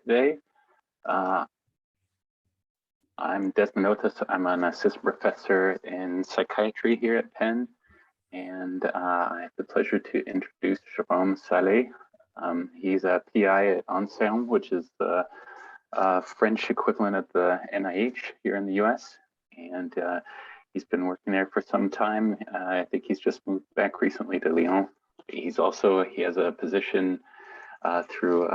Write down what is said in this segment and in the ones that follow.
today. I'm Desmond Otis. I'm an assistant professor in psychiatry here at Penn, and I have the pleasure to introduce Jerome Sallet. He's a PI at Ultrasound, which is the French equivalent of the NIH here in the US, and he's been working there for some time. I think he's just moved back recently to Lyon. He has a position through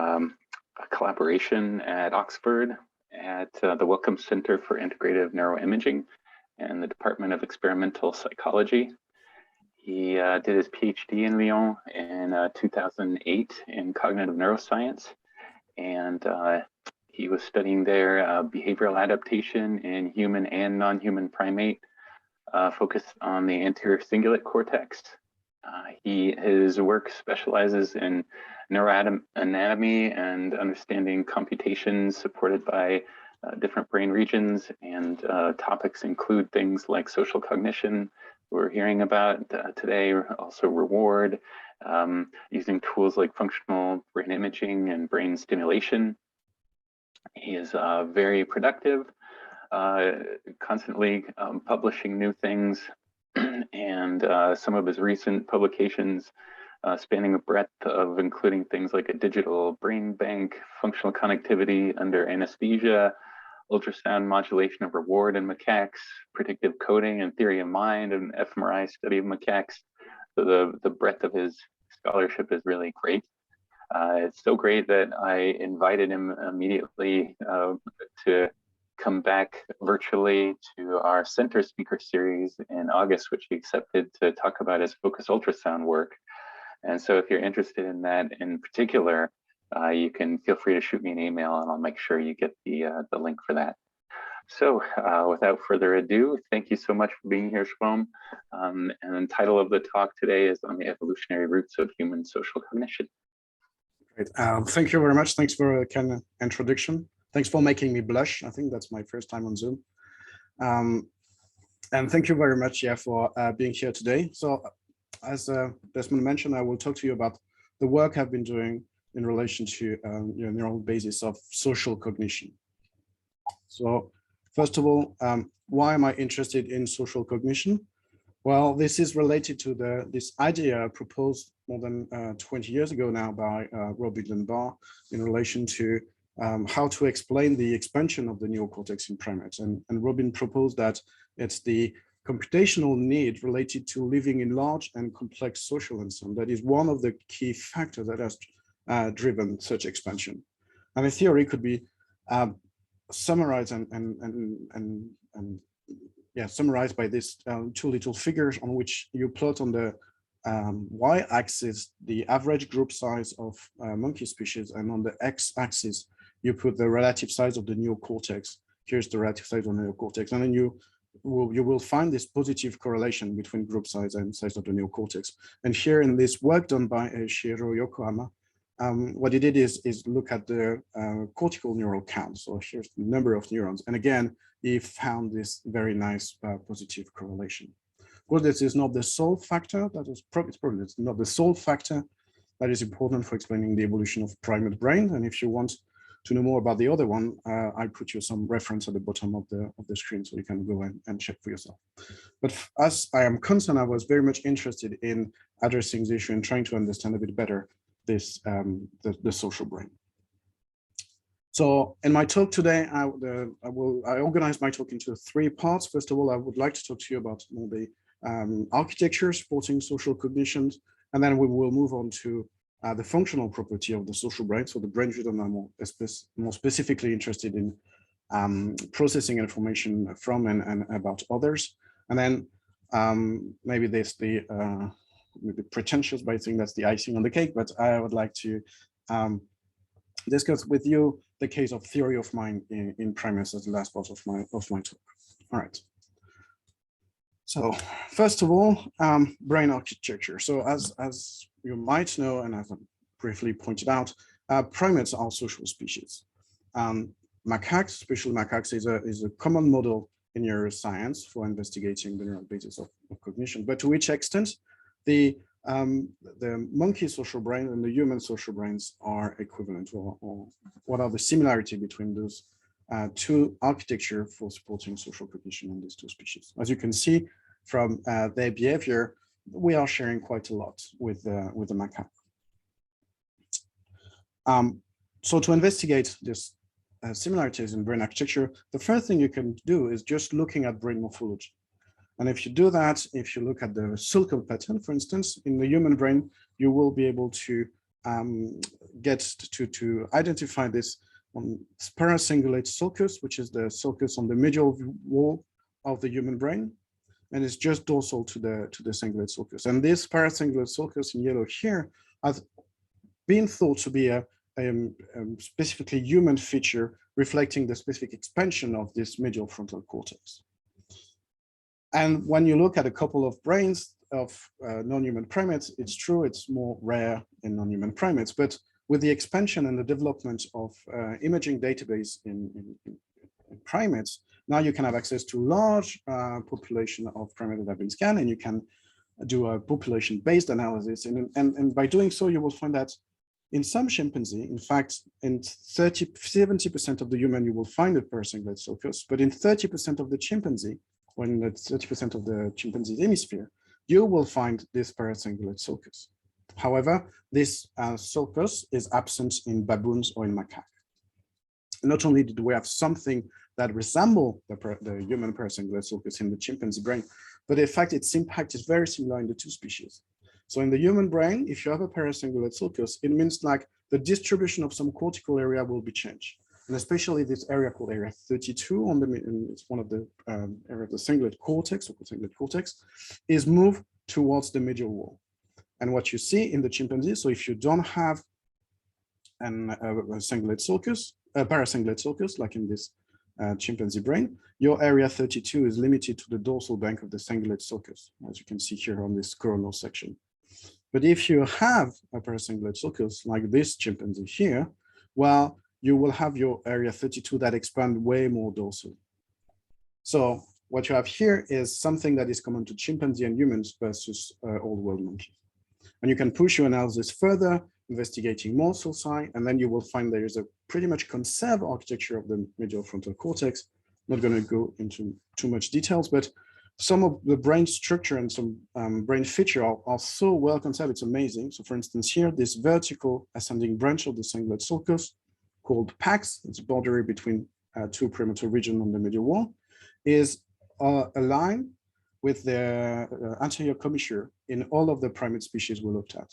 a collaboration at Oxford at the Wellcome Center for Integrative Neuroimaging and the Department of Experimental Psychology. He did his PhD in Lyon in 2008 in cognitive neuroscience, and he was studying there behavioral adaptation in human and non-human primate, focused on the anterior cingulate cortex. His work specializes in neuroanatomy and understanding computations supported by different brain regions, and topics include things like social cognition we're hearing about today, also reward, using tools like functional brain imaging and brain stimulation. He is very productive, constantly publishing new things, and some of his recent publications spanning a breadth of including things like a digital brain bank, functional connectivity under anesthesia, ultrasound modulation of reward in macaques, predictive coding and theory of mind, and fMRI study of macaques. So the breadth of his scholarship is really great. It's so great that I invited him immediately to come back virtually to our center speaker series in August, which he accepted to talk about his focus ultrasound work. And so if you're interested in that in particular, you can feel free to shoot me an email and I'll make sure you get the link for that. So without further ado, thank you so much for being here, Jerome. And the title of the talk today is on the evolutionary roots of human social cognition. Great. Thank you very much. Thanks for a kind of introduction. Thanks for making me blush. I think that's my first time on Zoom. And thank you very much, for being here today. So as Desmond mentioned, I will talk to you about the work I've been doing in relation to neural basis of social cognition. So first of all, why am I interested in social cognition? Well, this is related to this idea proposed more than 20 years ago now by Robin and Barr in relation to how to explain the expansion of the neocortex in primates. And Robin proposed that it's the computational need related to living in large and complex social ensemble that is one of the key factors that has driven such expansion. And the theory could be summarized summarized by these two little figures on which you plot on the y-axis the average group size of monkey species, and on the x-axis you put the relative size of the neocortex. Here's the relative size of the neocortex, and then you will find this positive correlation between group size and size of the neocortex. And here in this work done by Shiro Yokohama, what he did is look at the cortical neural count. So here's the number of neurons, and again he found this very nice positive correlation. Of course, this is not the sole factor. It's not the sole factor that is important for explaining the evolution of primate brain. And if you want to know more about the other one, I put you some reference at the bottom of the screen, so you can go and check for yourself. But as I am concerned, I was very much interested in addressing the issue and trying to understand a bit better this the social brain. So in my talk today, I organize my talk into 3 parts. First of all, I would like to talk to you about the architecture supporting social cognition, and then we will move on to the functional property of the social brain. So the brain region I'm more specifically interested in processing information from and about others. And then maybe there's the pretentious, but I think that's the icing on the cake. But I would like to discuss with you the case of theory of mind in primates as the last part of my talk. All right. So first of all, brain architecture. So as you might know, and as I briefly pointed out, primates are social species. Macaques, especially macaques, is a common model in neuroscience for investigating the neural basis of cognition. But to which extent the the monkey social brain and the human social brains are equivalent, or what are the similarity between those two architecture for supporting social cognition in these two species. As you can see from their behavior, we are sharing quite a lot with the macaque. So to investigate this similarities in brain architecture, the first thing you can do is just looking at brain morphology. And if you do that, if you look at the sulcal pattern, for instance, in the human brain, you will be able to get to identify this on Parasingulated Sulcus, which is the sulcus on the medial wall of the human brain, and it's just dorsal to the cingulate sulcus. And this parasingulated sulcus in yellow here has been thought to be a specifically human feature reflecting the specific expansion of this medial frontal cortex. And when you look at a couple of brains of non-human primates, it's true, it's more rare in non-human primates, but with the expansion and the development of imaging database in primates, now you can have access to large population of primates that have been scanned, and you can do a population-based analysis. And by doing so, you will find that in some chimpanzee, in fact, in 70% of the human, you will find a parasingulated sulcus, but in 30% of the chimpanzee, when it's 30% of the chimpanzee's hemisphere, you will find this parasingulated sulcus. However, this sulcus is absent in baboons or in macaque. Not only did we have something that resemble the human parasingulated sulcus in the chimpanzee brain, but in fact, its impact is very similar in the two species. So in the human brain, if you have a parasingulated sulcus, it means like the distribution of some cortical area will be changed. And especially this area called area 32 on it's one of the area of the cingulate cortex, or cingulate cortex, is moved towards the medial wall. And what you see in the chimpanzee, so if you don't have a cingulate sulcus, a parasingulate sulcus, like in this chimpanzee brain, your area 32 is limited to the dorsal bank of the cingulate sulcus, as you can see here on this coronal section. But if you have a parasingulate sulcus, like this chimpanzee here, well, you will have your area 32 that expand way more dorsally. So what you have here is something that is common to chimpanzee and humans versus old world monkeys. And you can push your analysis further, investigating more sulci, and then you will find there is a pretty much conserved architecture of the medial frontal cortex. I'm not going to go into too much details, but some of the brain structure and some brain feature are so well conserved, it's amazing. So for instance, here, this vertical ascending branch of the cingulate sulcus called PAX, it's a boundary between two premotor regions on the medial wall, is aligned with the anterior commissure in all of the primate species we looked at.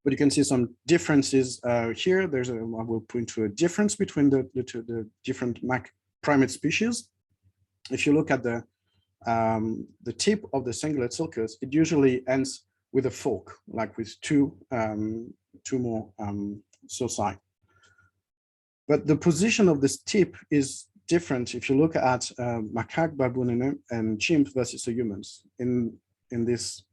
But you can see some differences here. I will point to a difference between the different primate species. If you look at the tip of the cingulate sulcus, it usually ends with a fork, like with two more sulci. But the position of this tip is different if you look at macaque, baboon, and chimp versus the humans. In this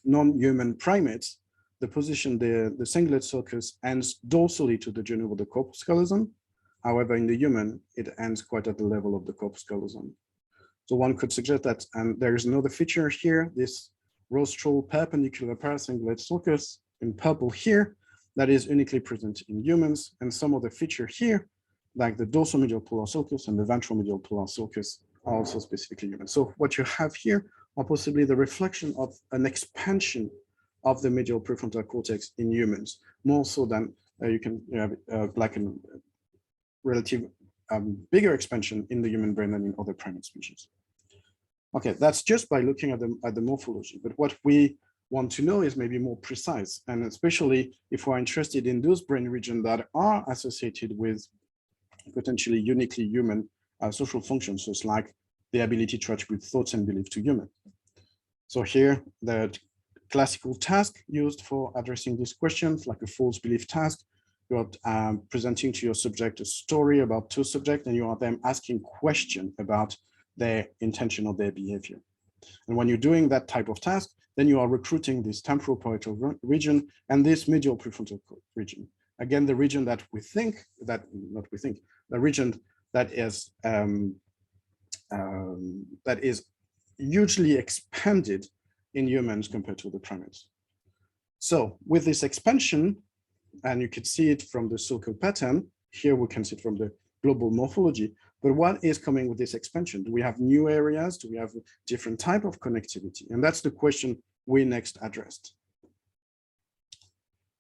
non-human primates, the position, the cingulate sulcus ends dorsally to the genu of the corpus callosum. However, in the human, it ends quite at the level of the corpus callosum. So one could suggest that, and there is another feature here, this rostral perpendicular parasingulate sulcus in purple here, that is uniquely present in humans, and some of the feature here, like the dorsal medial polar sulcus and the ventral medial polar sulcus, are also specifically human. So what you have here are possibly the reflection of an expansion of the medial prefrontal cortex in humans, more so than you have like a relative bigger expansion in the human brain than in other primate species. Okay, that's just by looking at the morphology, but what we want to know is maybe more precise, and especially if we're interested in those brain regions that are associated with potentially uniquely human social functions, just like the ability to attribute thoughts and belief to human. So here, the classical task used for addressing these questions, like a false belief task, you are presenting to your subject a story about two subjects, and you are then asking questions about their intention or their behavior. And when you're doing that type of task, then you are recruiting this temporal parietal region and this medial prefrontal region. Again, the region that we think, the region that is hugely expanded in humans compared to the primates. So with this expansion, and you can see it from the sulcal pattern, here we can see it from the global morphology, but what is coming with this expansion? Do we have new areas? Do we have a different type of connectivity? And that's the question we next addressed.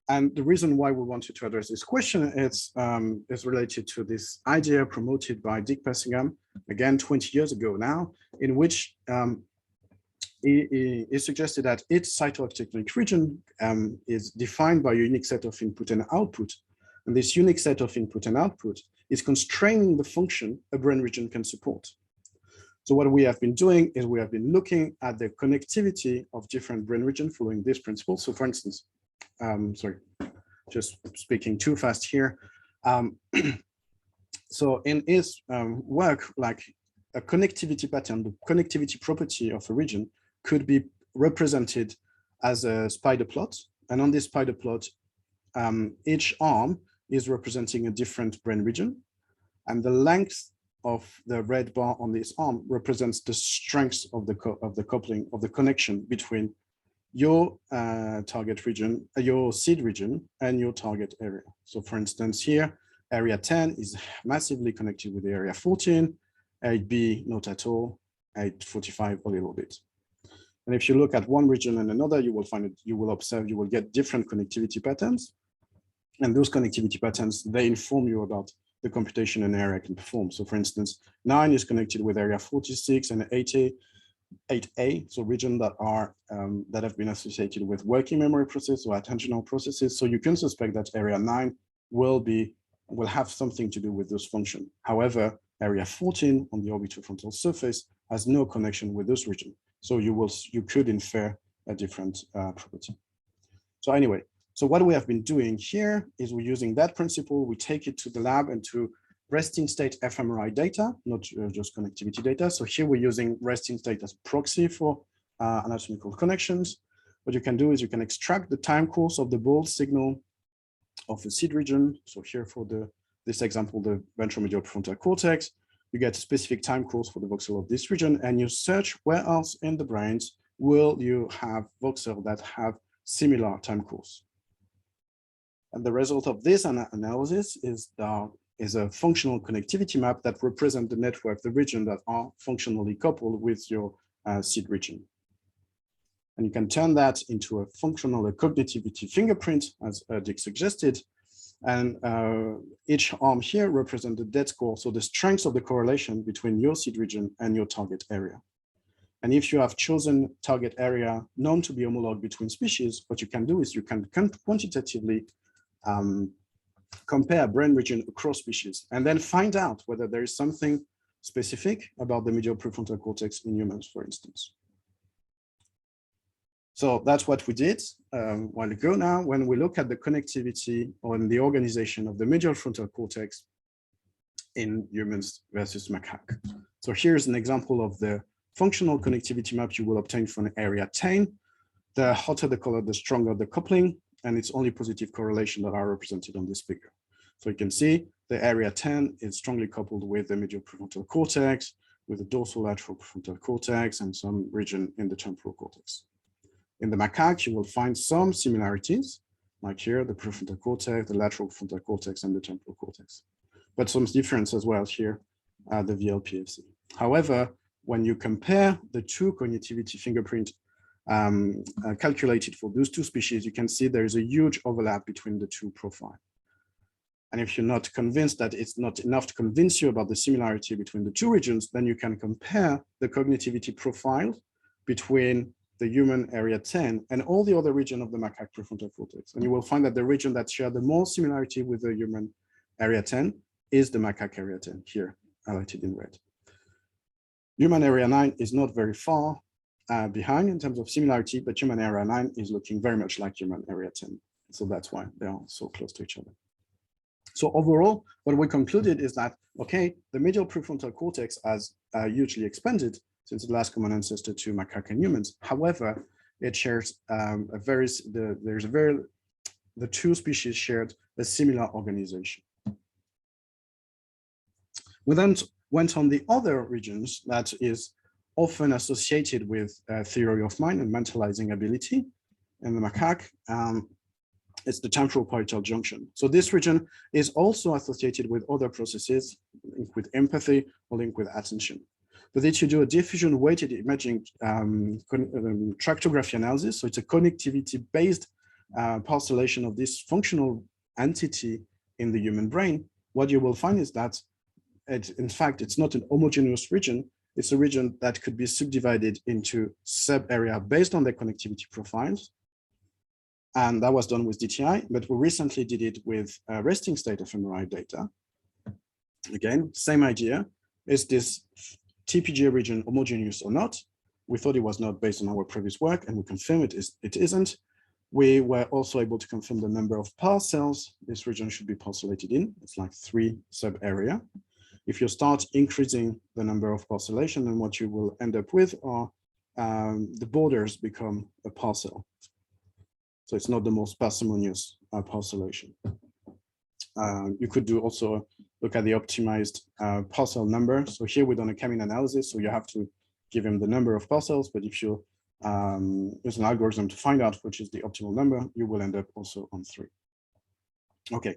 And the reason why we wanted to address this question is related to this idea promoted by Dick Passingham, again, 20 years ago now, in which he suggested that each cytoarchitectonic region is defined by a unique set of input and output. And this unique set of input and output is constraining the function a brain region can support. So what we have been doing is we have been looking at the connectivity of different brain regions following this principle. So for instance, sorry, just speaking too fast here. So in his work, like a connectivity pattern, the connectivity property of a region could be represented as a spider plot. And on this spider plot, each arm is representing a different brain region. And the length of the red bar on this arm represents the strength of the coupling, of the connection between your target region, your seed region, and your target area. So for instance, here, area 10 is massively connected with the area 14, 8B not at all, 845 a little bit. And if you look at one region and another, you will find it, you will observe, you will get different connectivity patterns. And those connectivity patterns, they inform you about the computation an area can perform. So for instance, 9 is connected with area 46 and 8A, so regions that are that have been associated with working memory process or attentional processes. So you can suspect that area 9 will have something to do with those functions. However, area 14 on the orbitofrontal surface has no connection with this region. So you could infer a different property. So anyway, so what we have been doing here is we're using that principle, we take it to the lab and to resting state fMRI data, not just connectivity data. So here we're using resting state as a proxy for anatomical connections. What you can do is you can extract the time course of the bold signal of the seed region. So here for this example, the ventromedial prefrontal cortex, you get a specific time course for the voxel of this region, and you search where else in the brains will you have voxel that have similar time course. And the result of this analysis is a functional connectivity map that represents the network, the region that are functionally coupled with your seed region. And you can turn that into a functional cognitivity fingerprint, as Dick suggested. And each arm here represents the dead score, so the strength of the correlation between your seed region and your target area. And if you have chosen target area known to be homolog between species, what you can do is you can quantitatively compare brain region across species and then find out whether there is something specific about the medial prefrontal cortex in humans, for instance. So that's what we did a while ago now, when we look at the connectivity on the organization of the medial frontal cortex in humans versus macaque. So here's an example of the functional connectivity map you will obtain from area 10. The hotter the color, the stronger the coupling, and it's only positive correlation that are represented on this figure. So you can see the area 10 is strongly coupled with the medial prefrontal cortex, with the dorsolateral prefrontal cortex, and some region in the temporal cortex. In the macaque, you will find some similarities, like here, the prefrontal cortex, the lateral prefrontal cortex, and the temporal cortex. But some difference as well here, the VLPFC. However, when you compare the two cognitivity fingerprint calculated for those two species, you can see there is a huge overlap between the two profiles. And if you're not convinced that it's not enough to convince you about the similarity between the two regions, then you can compare the cognitivity profile between the human area 10 and all the other regions of the macaque prefrontal cortex. And you will find that the region that share the most similarity with the human area 10 is the macaque area 10, here highlighted in red. Human area 9 is not very far behind in terms of similarity, but human area 9 is looking very much like human area 10. So that's why they are so close to each other. So overall, what we concluded is that, okay, the medial prefrontal cortex has hugely expanded since the last common ancestor to macaque and humans. However, it shares the two species shared a similar organization. We then went on the other regions, that is often associated with theory of mind and mentalizing ability. In the macaque, it's the temporal parietal junction. So this region is also associated with other processes linked with empathy or linked with attention. But if you do a diffusion weighted imaging tractography analysis, so it's a connectivity-based parcellation of this functional entity in the human brain, what you will find is that in fact, it's not an homogeneous region. It's a region that could be subdivided into sub-area based on their connectivity profiles. And that was done with DTI, but we recently did it with resting state fMRI data. Again, same idea. Is this TPG region homogeneous or not? We thought it was not based on our previous work, and we confirmed it isn't. We were also able to confirm the number of parcels this region should be parcellated in. It's like 3 sub-area. If you start increasing the number of parcellation, then what you will end up with are the borders become a parcel. So it's not the most parsimonious parcellation. You could do also look at the optimized parcel number. So here we've done a K-mean analysis, so you have to give him the number of parcels, but if you use an algorithm to find out which is the optimal number, you will end up also on 3. Okay,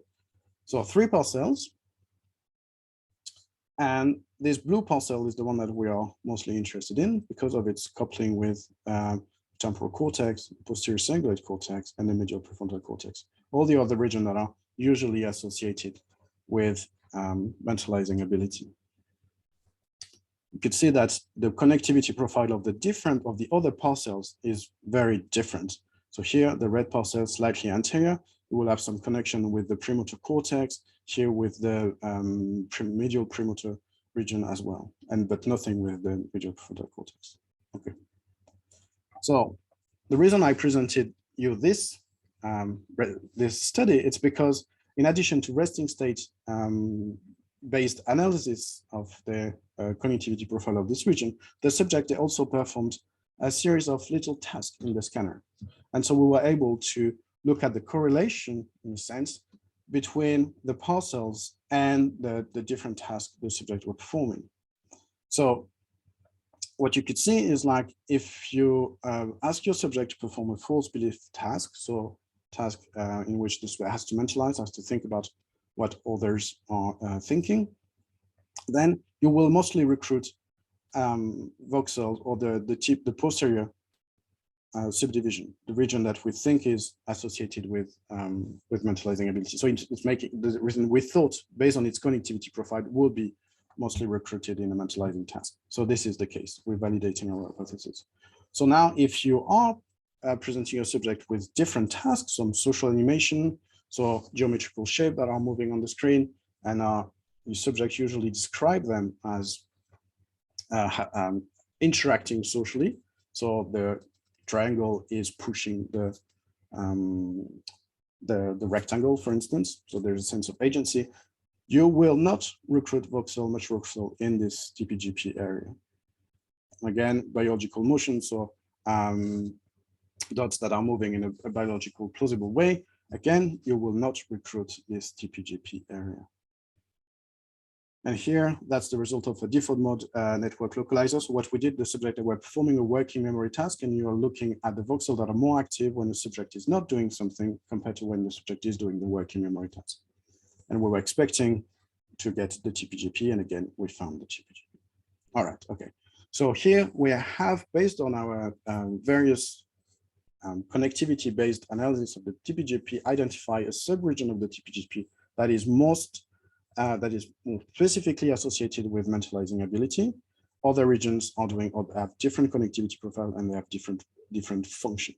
so 3 parcels. And this blue parcel is the one that we are mostly interested in because of its coupling with temporal cortex, posterior cingulate cortex, and the medial prefrontal cortex. All the other regions that are usually associated with mentalizing ability. You could see that the connectivity profile of the other parcels is very different. So here, the red parcel slightly anterior, you will have some connection with the premotor cortex, here with the medial premotor region as well, but nothing with the medial prefrontal cortex. Okay. So the reason I presented you this study, it's because in addition to resting state based analysis of the connectivity profile of this region, the subject also performed a series of little tasks in the scanner. And so we were able to look at the correlation, in a sense, between the parcels and the different tasks the subject were performing. So what you could see is like if you ask your subject to perform a false belief task, so task in which this has to mentalize, has to think about what others are thinking, then you will mostly recruit voxels or the posterior subdivision, the region that we think is associated with mentalizing ability. So it's making the reason we thought, based on its connectivity profile, will be mostly recruited in a mentalizing task. So this is the case. We're validating our hypothesis. So now, if you are presenting your subject with different tasks, some social animation, so geometrical shape that are moving on the screen, and your subject usually describe them as interacting socially. So the triangle is pushing the rectangle, for instance. So there's a sense of agency. You will not recruit much voxel in this TPGP area. Again, biological motion, so dots that are moving in a biological plausible way. Again, you will not recruit this TPGP area. And here, that's the result of a default mode network localizer. So what we did, the subject that were performing a working memory task, and you are looking at the voxels that are more active when the subject is not doing something compared to when the subject is doing the working memory task. And we were expecting to get the TPGP, and again, we found the TPGP. All right, okay. So here we have, based on our various connectivity-based analysis of the TPGP, identify a subregion of the TPGP that is more specifically associated with mentalizing ability. Other regions are have different connectivity profile and they have different function.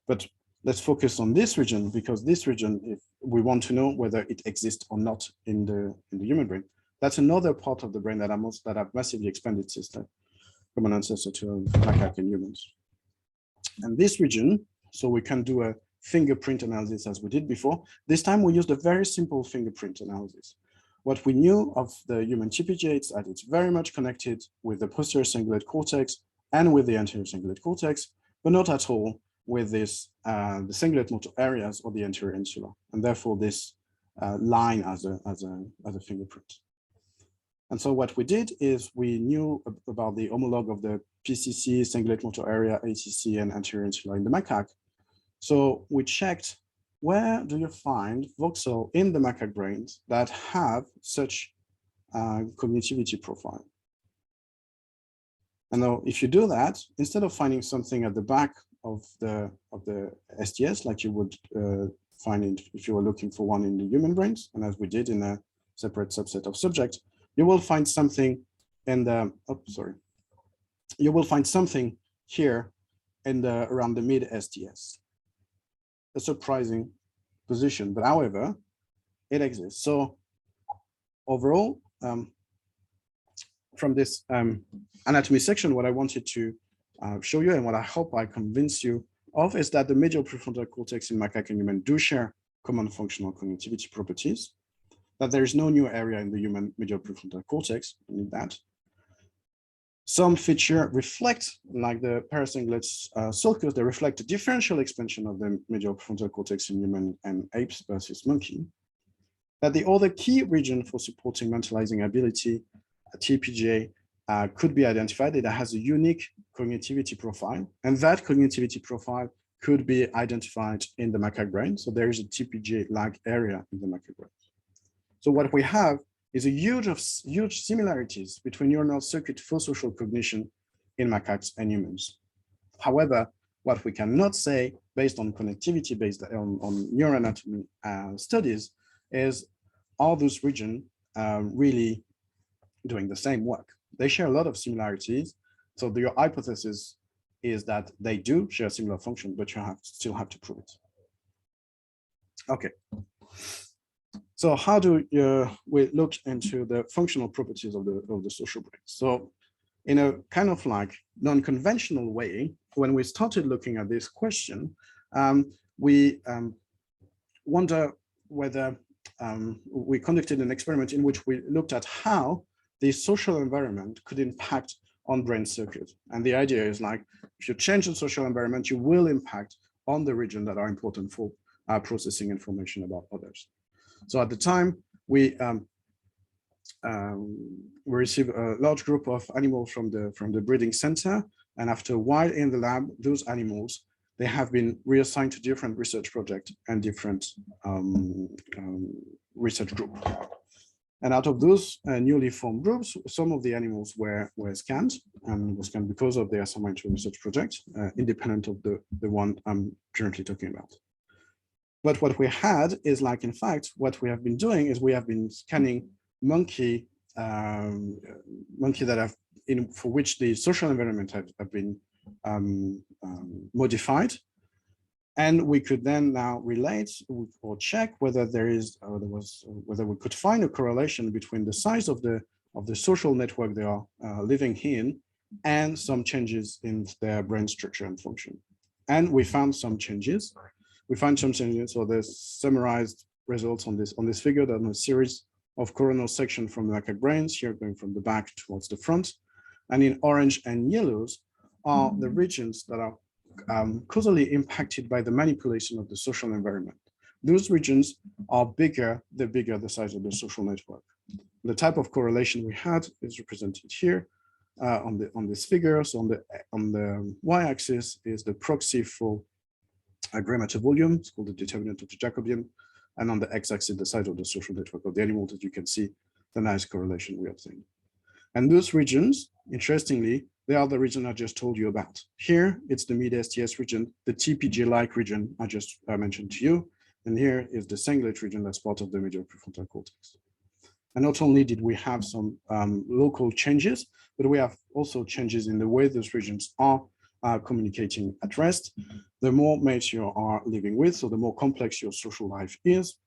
But let's focus on this region, because this region, if we want to know whether it exists or not in the human brain, that's another part of the brain that have massively expanded system, common ancestor to macaque and humans. And this region, so we can do a fingerprint analysis as we did before. This time we used a very simple fingerprint analysis. What we knew of the human TPG is that it's very much connected with the posterior cingulate cortex and with the anterior cingulate cortex, but not at all with this the cingulate motor areas or the anterior insula, and therefore this line as a fingerprint. And so what we did is we knew about the homologue of the PCC, cingulate motor area, ACC, and anterior insula in the macaque. So we checked, where do you find voxel in the macaque brains that have such cognitivity profile? And now if you do that, instead of finding something at the back of the STS, like you would find if you were looking for one in the human brains, and as we did in a separate subset of subjects, you will find something in the, you will find something here in the around the mid STS. A surprising position, but however, it exists. So overall, from this anatomy section, what I wanted to show you and what I hope I convince you of is that the medial prefrontal cortex in macaque and human do share common functional cognitivity properties, that there is no new area in the human medial prefrontal cortex, only that. Some feature reflect, like the parasingulated sulcus, they reflect a differential expansion of the medial prefrontal cortex in human and apes versus monkey. That the other key region for supporting mentalizing ability, TPJ, could be identified. It has a unique cognitivity profile, and that cognitivity profile could be identified in the macaque brain. So there is a TPJ-like area in the macaque brain. So what we have is a huge similarities between neuronal circuit for social cognition in macaques and humans. However, what we cannot say, based on connectivity, based on neuroanatomy studies, is are those regions really doing the same work? They share a lot of similarities. So your hypothesis is that they do share similar function, but you still have to prove it. Okay. So how do we look into the functional properties of the social brain? So in a kind of like non-conventional way, when we started looking at this question, we wonder whether we conducted an experiment in which we looked at how the social environment could impact on brain circuit. And the idea is like, if you change the social environment, you will impact on the region that are important for processing information about others. So at the time, we received a large group of animals from the breeding center, and after a while in the lab, those animals, they have been reassigned to different research projects and different research groups. And out of those newly formed groups, some of the animals were scanned, and were scanned because of their assignment to a research project, independent of the one I'm currently talking about. But what we had is like, in fact, what we have been doing is we have been scanning monkey that have for which the social environment have been modified, and we could then now relate or check whether there is whether we could find a correlation between the size of the social network they are living in and some changes in their brain structure and function. And we found some changes. So there's summarized results on this figure. There's a series of coronal section from the macaque brains here going from the back towards the front. And in orange and yellows are the regions that are causally impacted by the manipulation of the social environment. Those regions are bigger, the bigger the size of the social network. The type of correlation we had is represented here on this figure. So on the y-axis is the proxy for gray matter volume. It's called the determinant of the Jacobian. And on the x-axis, the size of the social network of the animal, that you can see the nice correlation we obtained. And those regions, interestingly, they are the region I just told you about. Here, it's the mid-STS region, the TPG-like region I just mentioned to you. And here is the cingulate region that's part of the medial prefrontal cortex. And not only did we have some local changes, but we have also changes in the way those regions are communicating at rest. The more mates you are living with, so the more complex your social life is,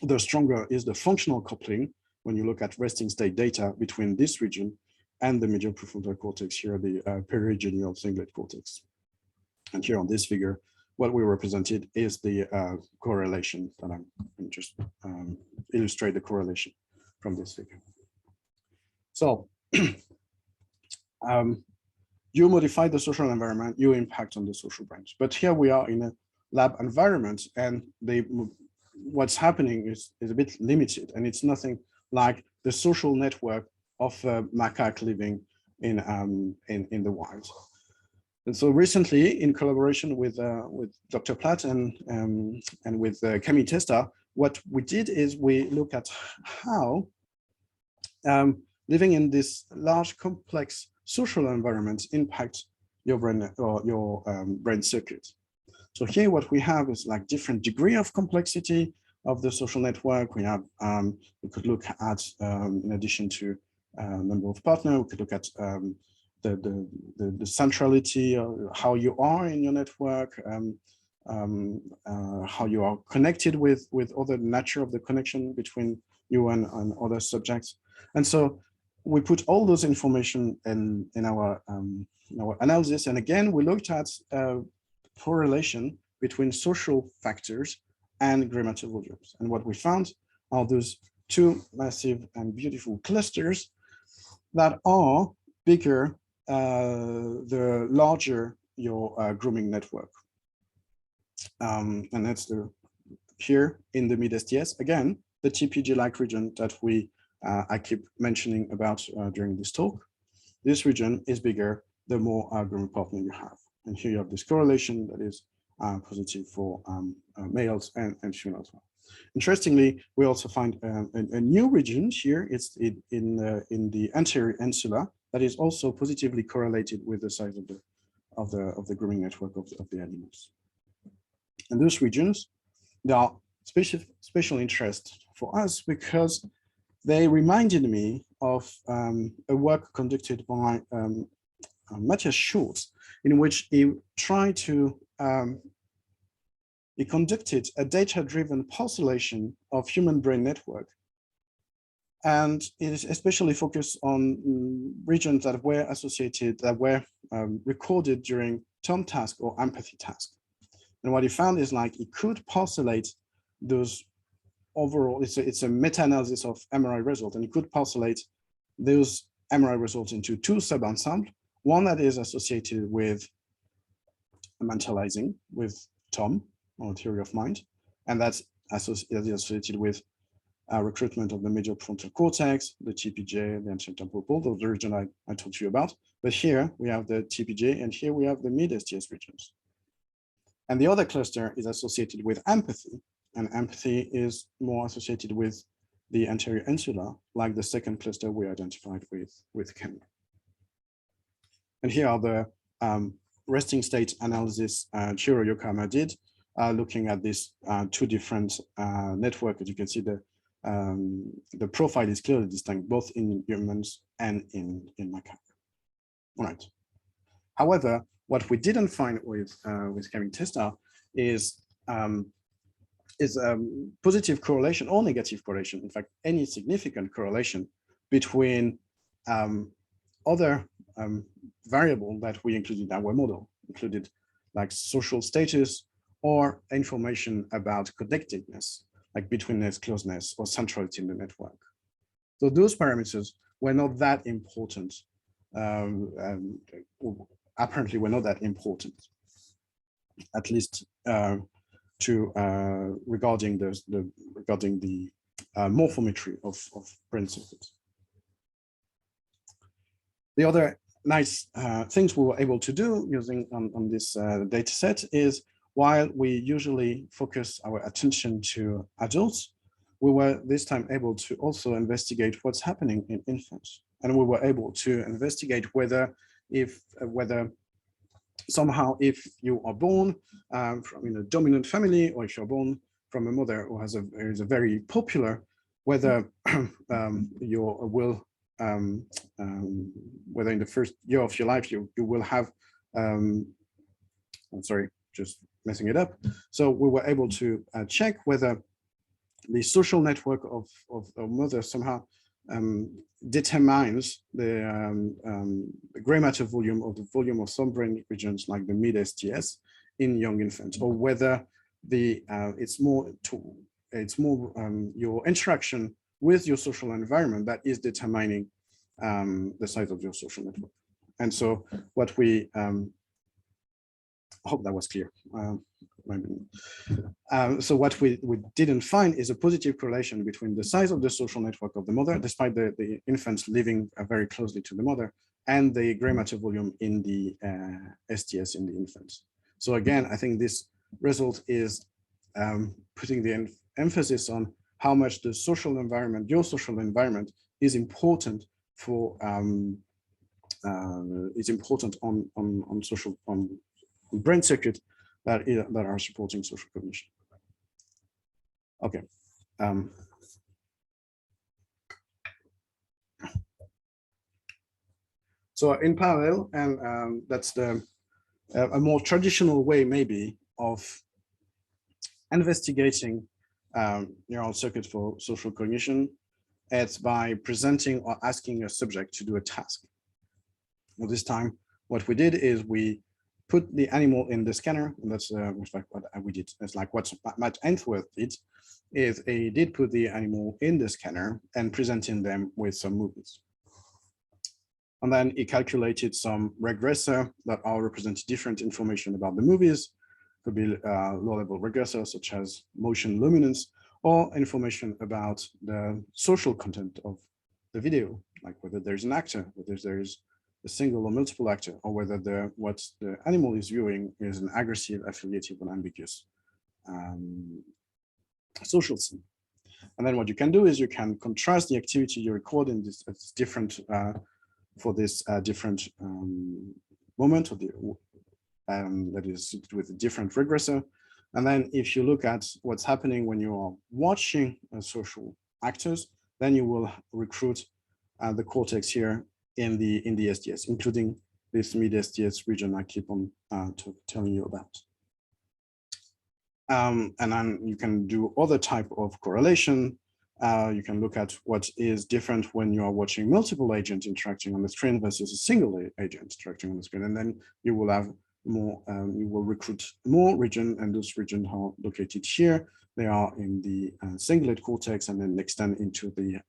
the stronger is the functional coupling when you look at resting state data between this region and the medial prefrontal cortex, here the perigenial cingulate cortex. And here on this figure, what we represented is the correlation that I'm just illustrate the correlation from this figure. So you modify the social environment, you impact on the social brains. But here we are in a lab environment, and what's happening is a bit limited, and it's nothing like the social network of macaque living in the wild. And so recently, in collaboration with Dr. Platt and with Camille Testa, what we did is we look at how living in this large, complex social environment impacts your brain or your brain circuit. So here, what we have is like different degree of complexity of the social network. We have we could look at in addition to number of partners, we could look at the centrality of how you are in your network, how you are connected with other nature of the connection between you and other subjects. And so we put all those information in our analysis. And again, we looked at correlation between social factors and gray matter volumes. And what we found are those two massive and beautiful clusters that are bigger the larger your grooming network. And that's here in the mid-STS, again, the TPG-like region that I keep mentioning about during this talk. This region is bigger the more grooming partner you have. And here you have this correlation that is positive for males and females. Interestingly, we also find a new region here. It's in the anterior insula that is also positively correlated with the size of the grooming network of the animals. And those regions, they are special interest for us because they reminded me of a work conducted by Matthias Schultz, in which he tried to he conducted a data-driven parcellation of human brain network, and it is especially focused on regions that were associated, that were recorded during TOM task or empathy task. And what he found is like he could parcellate those overall, it's a meta-analysis of MRI results, and he could parcellate those MRI results into two sub-ensembles, one that is associated with mentalizing with TOM, or theory of mind, and that's associated with recruitment of the medial frontal cortex, the TPJ, the anterior temporal pole, the region I told you about. But here we have the TPJ, and here we have the mid-STS regions. And the other cluster is associated with empathy, and empathy is more associated with the anterior insula, like the second cluster we identified with Camille. And here are the resting state analysis Chiro Yokohama did, looking at these two different networks. As you can see, the profile is clearly distinct, both in humans and in macaque. All right. However, what we didn't find with Camille Testa is positive correlation or negative correlation. In fact, any significant correlation between other variables that we included in our model, included like social status or information about connectedness, like betweenness, closeness, or centrality in the network. So those parameters were not that important. Apparently, were not that important, at least regarding the morphometry of brain circuits. The other nice things we were able to do using on this data set is, while we usually focus our attention to adults, we were this time able to also investigate what's happening in infants. And we were able to investigate whether somehow if you are born from in a dominant family, or if you're born from a mother who is a very popular, whether you will whether in the first year of your life you will have I'm sorry, just messing it up. So we were able to check whether the social network of a mother somehow determines the gray matter volume, or the volume of some brain regions like the mid-STS in young infants, or whether it's more your interaction with your social environment that is determining the size of your social network. And so what we I hope that was clear. So what we didn't find is a positive correlation between the size of the social network of the mother, despite the infants living very closely to the mother, and the gray matter volume in the STS in the infants. So again, I think this result is putting the emphasis on how much the social environment, your social environment, is important for is important on social brain circuit that are supporting social cognition. Okay. So in parallel, and that's a more traditional way maybe of investigating neural circuits for social cognition. It's by presenting or asking a subject to do a task. Well, this time, what we did is we put the animal in the scanner, and that's like what we did. It's like what Matt Entworth did, is he did put the animal in the scanner and presenting them with some movements. And then he calculated some regressor that are representing different information about the movies. Could be low-level regressors such as motion luminance, or information about the social content of the video, like whether there's an actor, whether there's a single or multiple actor, or whether what the animal is viewing is an aggressive, affiliative, or ambiguous social scene. And then what you can do is you can contrast the activity you record in this different for this different moment, or the that is with a different regressor. And then if you look at what's happening when you are watching social actors, then you will recruit the cortex here in the STS, including this mid-STS region I keep on telling you about. And then you can do other type of correlation. You can look at what is different when you are watching multiple agents interacting on the screen versus a single agent interacting on the screen. And then you will have more, you will recruit more region, and those regions are located here. They are in the cingulate cortex and then extend into the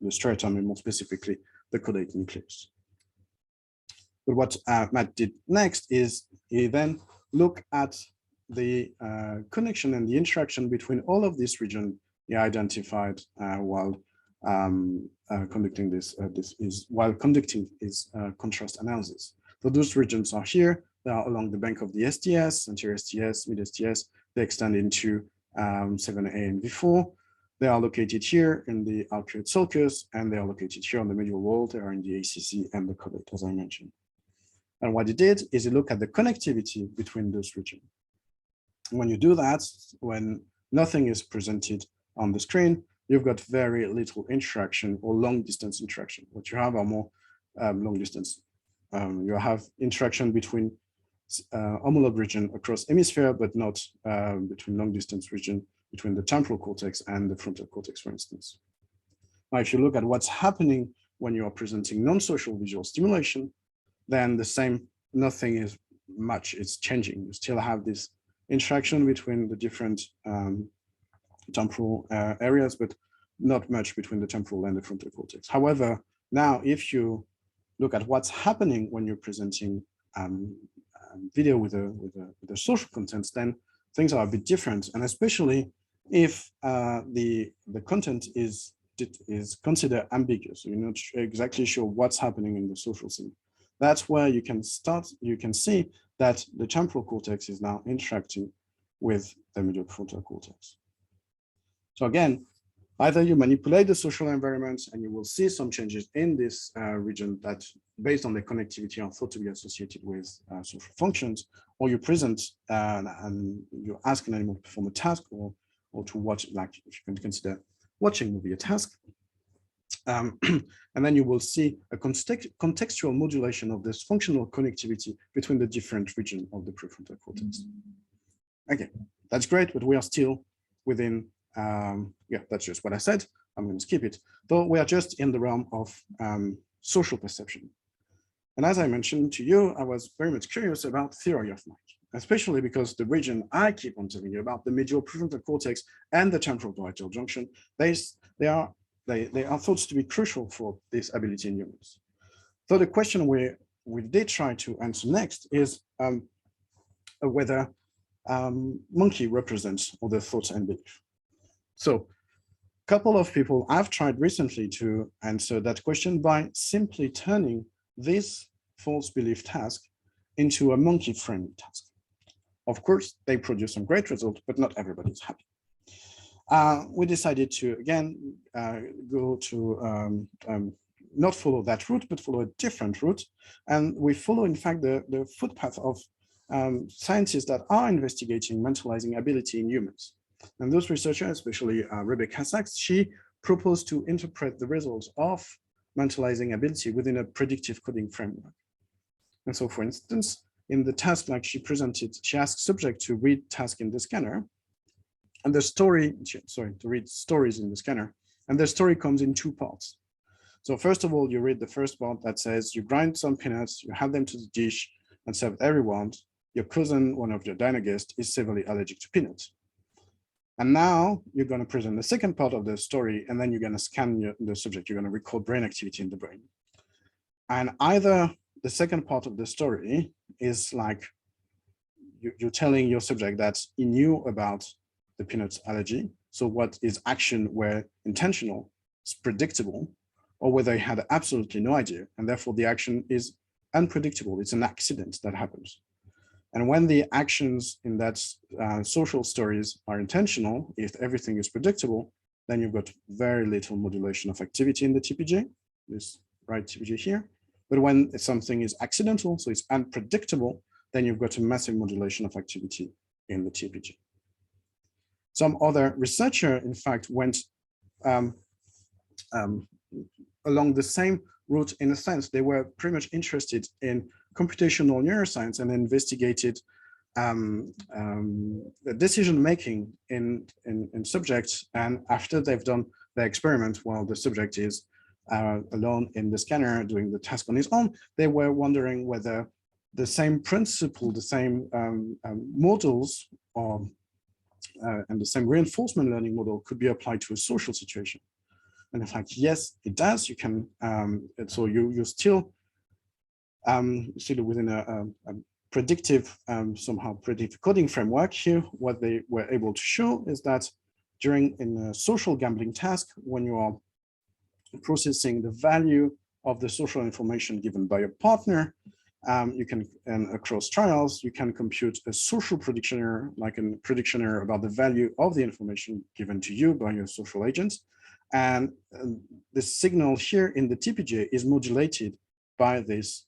striatum, and more specifically, the caudate nucleus. But what Matt did next is he then looked at the connection and the interaction between all of these regions he identified while conducting his contrast analysis. So those regions are here. They are along the bank of the STS, anterior STS, mid STS. They extend into 7A and V4. They are located here in the Untitled Sulcus, and they are located here on the medial wall. They are in the ACC and the caudate, as I mentioned. And what he did is he looked at the connectivity between those regions. When you do that, when nothing is presented on the screen, you've got very little interaction or long distance interaction. What you have are more long distance. You have interaction between homologue region across hemisphere, but not between long distance region between the temporal cortex and the frontal cortex, for instance. Now, if you look at what's happening when you are presenting non-social visual stimulation, then the same, nothing is much, it's changing. You still have this interaction between the different temporal areas, but not much between the temporal and the frontal cortex. However, now if you look at what's happening when you're presenting video with a social content, then things are a bit different, and especially if the content is considered ambiguous. You're not exactly sure what's happening in the social scene. That's where you can see that the temporal cortex is now interacting with the medial frontal cortex. So again, either you manipulate the social environment and you will see some changes in this region that, based on the connectivity, are thought to be associated with social functions, or you present and you ask an animal to perform a task, or to watch, like if you can consider watching a movie a task. And then you will see a contextual modulation of this functional connectivity between the different regions of the prefrontal cortex. Okay, that's great, but we are still within, yeah, that's just what I said. I'm going to skip it, though we are just in the realm of social perception. And as I mentioned to you, I was very much curious about theory of mind, especially because the region I keep on telling you about, the medial prefrontal cortex and the temporal parietal junction, they are thought to be crucial for this ability in humans. So the question we did try to answer next is, whether monkey represents other thoughts and beliefs. So a couple of people have tried recently to answer that question by simply turning this false belief task into a monkey framing task. Of course, they produce some great results, but not everybody is happy. We decided to, again, go to not follow that route, but follow a different route. And we follow, in fact, the footpath of scientists that are investigating mentalizing ability in humans. And those researchers, especially Rebecca Sachs, she proposed to interpret the results of mentalizing ability within a predictive coding framework. And so, for instance, in the task like she presented, she asked subject to read task in the scanner, and the story, sorry, to read stories in the scanner, and the story comes in two parts. So first of all, you read the first part that says you grind some peanuts, you add them to the dish and serve everyone. Your cousin, one of your dinner guests, is severely allergic to peanuts. And now you're going to present the second part of the story, and then you're going to scan the subject. You're going to record brain activity in the brain. And either the second part of the story is like you're telling your subject that he knew about the peanuts allergy. So what his action were intentional, it's predictable, or whether he had absolutely no idea, and therefore the action is unpredictable. It's an accident that happens. And when the actions in that social stories are intentional, if everything is predictable, then you've got very little modulation of activity in the TPJ, this right TPJ here. But when something is accidental, so it's unpredictable, then you've got a massive modulation of activity in the TPJ. Some other researcher, in fact, went along the same route. In a sense, they were pretty much interested in computational neuroscience and investigated the decision-making in subjects. And after they've done their experiment while the subject is alone in the scanner doing the task on his own, they were wondering whether the same principle, the same models or and the same reinforcement learning model could be applied to a social situation. And in fact, yes, it does. You can, so you're still within a predictive, somehow predictive coding framework here. What they were able to show is that in a social gambling task, when you are processing the value of the social information given by your partner, you can, and across trials, you can compute a social prediction error, like a prediction error about the value of the information given to you by your social agents. And the signal here in the TPJ is modulated by this,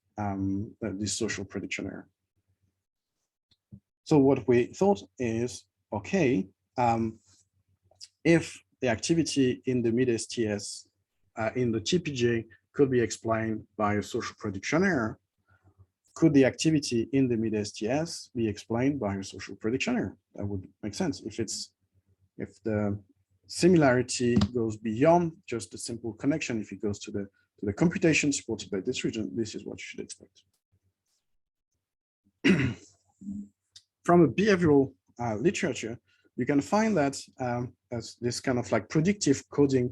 this social prediction error. So what we thought is, okay, if the activity in the mid-STS in the TPJ could be explained by a social prediction error, could the activity in the mid-STS be explained by a social prediction error? That would make sense. If the similarity goes beyond just a simple connection, if it goes to the computation supported by this region, this is what you should expect. From a behavioral literature, you can find that as this kind of like predictive coding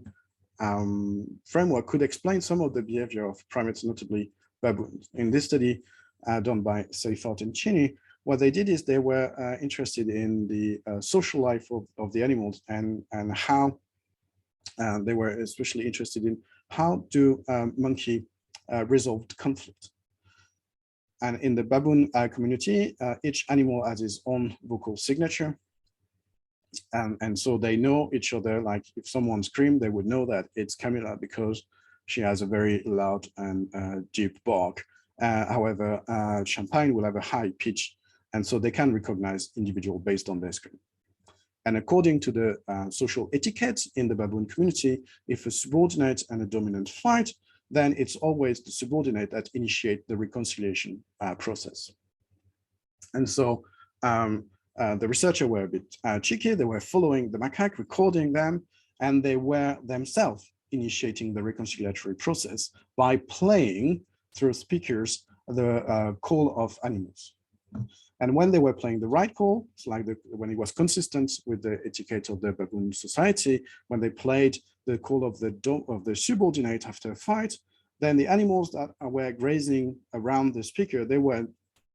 framework could explain some of the behavior of primates, notably baboons. In this study done by Seifert and Cheney, what they did is they were interested in the social life of the animals and how they were especially interested in how do monkey resolve conflict. And in the baboon community, each animal has its own vocal signature. And so they know each other, like if someone screams, they would know that it's Camilla because she has a very loud and deep bark. However, Champagne will have a high pitch, and so they can recognize individual based on their scream. And according to the social etiquette in the baboon community, if a subordinate and a dominant fight, then it's always the subordinate that initiate the reconciliation process. And so the researchers were a bit cheeky. They were following the macaque, recording them, and they were themselves initiating the reconciliatory process by playing through speakers the call of animals. And when they were playing the right call, it's like when it was consistent with the etiquette of the baboon society, when they played the call of the subordinate after a fight, then the animals that were grazing around the speaker, they were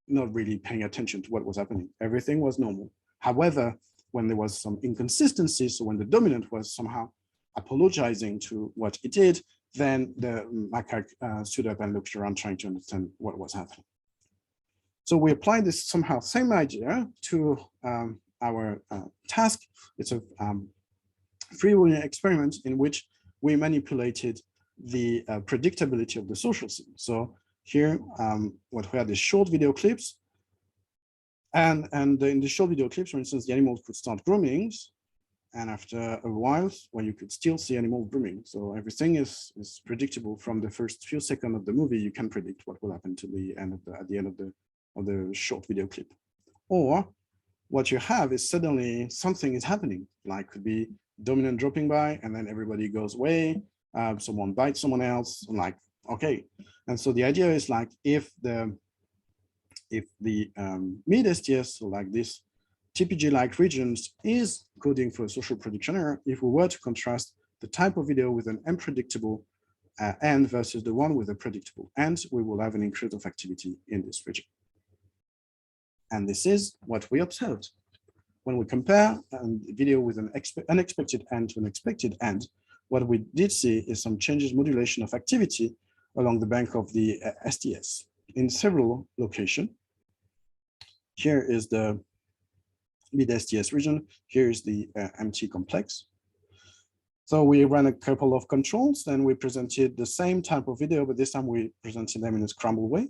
not really paying attention to what was happening. Everything was normal. However, when there was some inconsistency, so when the dominant was somehow apologizing to what it did, then the macaque stood up and looked around trying to understand what was happening. So we applied this somehow same idea to our task. It's a free-wheeling experiment in which we manipulated the predictability of the social scene. So here, what we had is short video clips. And in the short video clips, for instance, the animals could start grooming. And after a while, well, you could still see animals grooming. So everything is predictable from the first few seconds of the movie. You can predict what will happen to the end of at the end of the short video clip. Or what you have is suddenly something is happening, like could be dominant dropping by and then everybody goes away, someone bites someone else, like, okay. And so the idea is like if the mid-STS, so like this TPG-like regions is coding for a social prediction error, if we were to contrast the type of video with an unpredictable end versus the one with a predictable end, we will have an increase of activity in this region. And this is what we observed. When we compare video with an unexpected end to an expected end, what we did see is some changes, modulation of activity along the bank of the STS in several locations. Here is the mid-STS region. Here is the MT complex. So we ran a couple of controls and we presented the same type of video, but this time we presented them in a scrambled way.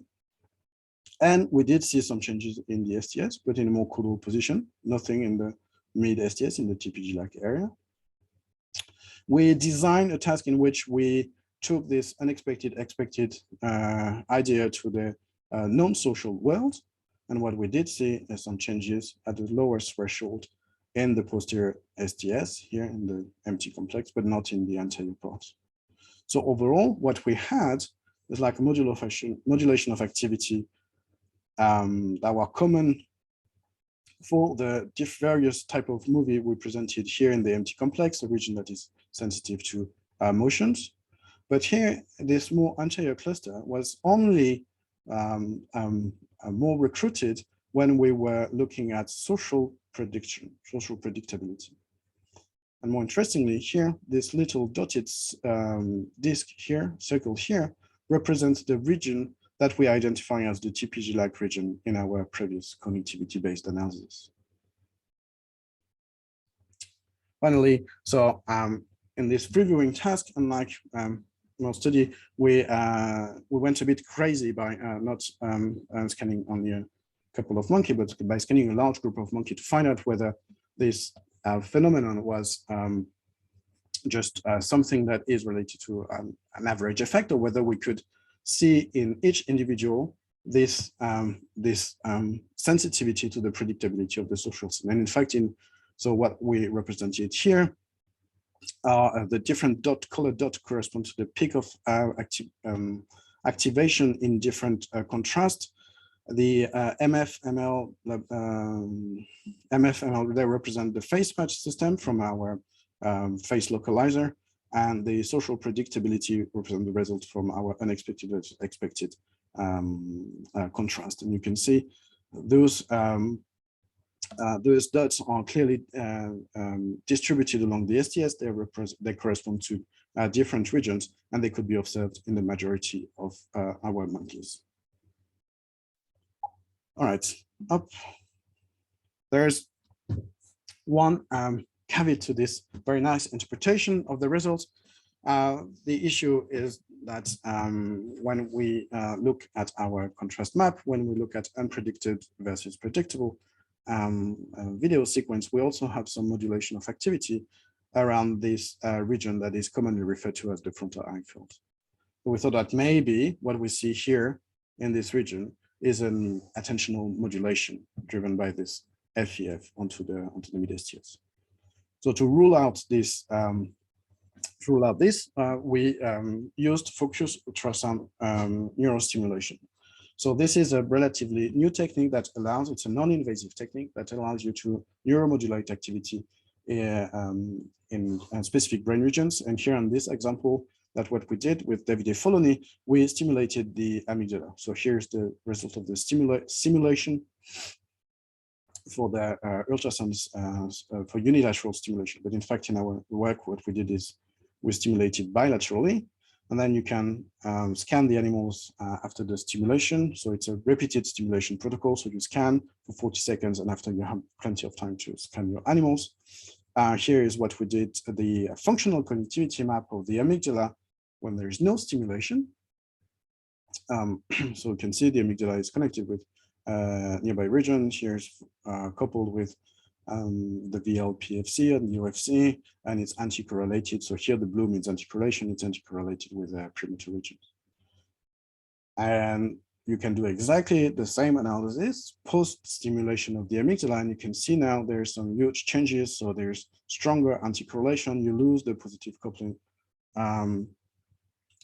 And we did see some changes in the STS, but in a more caudal position, nothing in the mid-STS, in the TPG-like area. We designed a task in which we took this unexpected, expected idea to the non-social world. And what we did see is some changes at the lower threshold in the posterior STS, here in the MT complex, but not in the anterior parts. So overall, what we had is like a modulation of activity that were common for the various type of movie we presented here in the MT complex, a region that is sensitive to motions. But here, this more anterior cluster was only more recruited when we were looking at social prediction, social predictability. And more interestingly, here, this little dotted disk here, circle here, represents the region that we identify as the TPG-like region in our previous connectivity-based analysis. Finally, so in this previewing task, unlike most study, we went a bit crazy by not scanning only a couple of monkeys, but by scanning a large group of monkeys to find out whether this phenomenon was just something that is related to an average effect, or whether we could see in each individual this sensitivity to the predictability of the social scene. And in fact, so what we represented here are the different colored dots correspond to the peak of activation in different contrast. The MFML, they represent the face match system from our face localizer, and the social predictability represent the result from our unexpected versus expected contrast. And you can see those dots are clearly distributed along the STS. They correspond to different regions, and they could be observed in the majority of our monkeys. All right, up. There's one caveat to this very nice interpretation of the results. The issue is that when we look at our contrast map, when we look at unpredicted versus predictable video sequence, we also have some modulation of activity around this region that is commonly referred to as the frontal eye field. So we thought that maybe what we see here in this region is an attentional modulation driven by this FEF onto the mid-STS. So to rule out this, we used focused ultrasound neurostimulation. So this is a relatively new technique that allows, it's a non-invasive technique that allows you to neuromodulate activity in specific brain regions. And here in this example, that what we did with Davide Foloni, we stimulated the amygdala. So here's the result of the simulation for the ultrasounds for unilateral stimulation. But in fact, in our work, what we did is we stimulated bilaterally, and then you can scan the animals after the stimulation. So it's a repeated stimulation protocol. So you scan for 40 seconds, and after you have plenty of time to scan your animals. Here is what we did, the functional connectivity map of the amygdala when there is no stimulation. So you can see the amygdala is connected with nearby regions. Here's coupled with the VLPFC and the UFC, and it's anti-correlated. So here the blue means anti-correlation, it's anti-correlated with primitive regions. And you can do exactly the same analysis post-stimulation of the amygdala, and you can see now there's some huge changes. So there's stronger anti-correlation, you lose the positive coupling